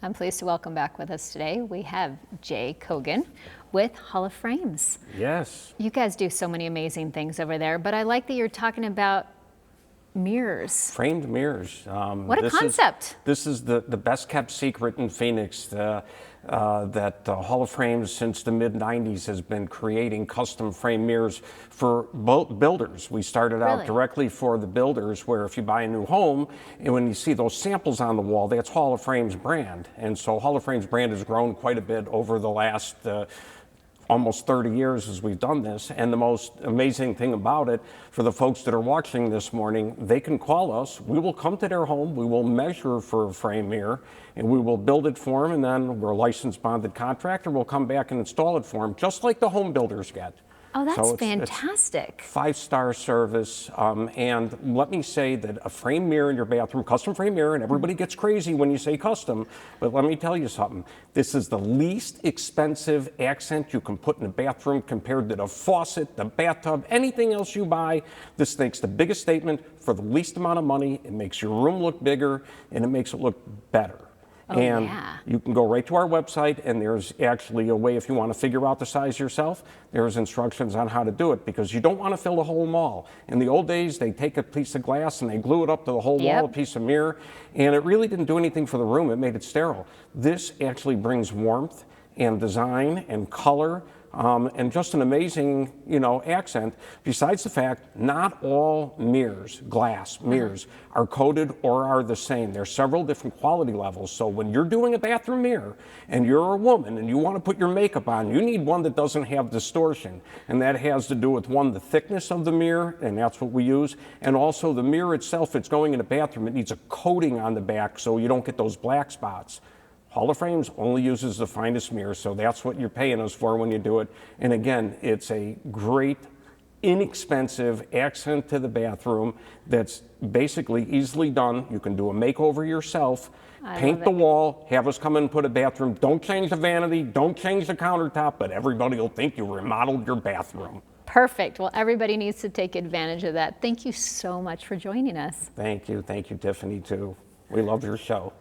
I'm pleased to welcome back with us today. We have Jay Kogan with Hall of Frames. Yes. You guys do so many amazing things over there, but I like that you're talking about mirrors. Framed mirrors. What a concept. This is the best kept secret in Phoenix that Hall of Frames since the mid-90s has been creating custom frame mirrors for builders. We started out directly for the builders, where if you buy a new home and when you see those samples on the wall, that's Hall of Frames brand. And so Hall of Frames brand has grown quite a bit over the last almost 30 years as we've done this. And the most amazing thing about it, for the folks that are watching this morning, they can call us. We will come to their home, we will measure for a frame mirror, and we will build it for them, and then we're a licensed bonded contractor. We'll come back and install it for them, just like the home builders get. Oh, that's fantastic. It's 5-star service. And let me say that a frame mirror in your bathroom, custom frame mirror, and everybody gets crazy when you say custom, but let me tell you something. This is the least expensive accent you can put in a bathroom compared to the faucet, the bathtub, anything else you buy. This makes the biggest statement for the least amount of money. It makes your room look bigger, and it makes it look better. Oh, and yeah. You can go right to our website, and there's actually a way, if you want to figure out the size yourself, there's instructions on how to do it, because you don't want to fill the whole wall. In the old days, they take a piece of glass and they glue it up to the whole wall, a piece of mirror, and it really didn't do anything for the room. It made it sterile. This actually brings warmth and design and color. And just an amazing, accent. Besides the fact, not all mirrors, glass mirrors, are coated or are the same. There's several different quality levels. So when you're doing a bathroom mirror and you're a woman and you want to put your makeup on, you need one that doesn't have distortion. And that has to do with, one, the thickness of the mirror, and that's what we use. And also the mirror itself, it's going in a bathroom, it needs a coating on the back so you don't get those black spots. Hall of Frames only uses the finest mirror, so that's what you're paying us for when you do it. And again, it's a great, inexpensive accent to the bathroom that's basically easily done. You can do a makeover yourself, paint the wall, have us come in and put a bathroom. Don't change the vanity, don't change the countertop, but everybody will think you remodeled your bathroom. Perfect. Well, everybody needs to take advantage of that. Thank you so much for joining us. Thank you, Tiffany, too. We love your show.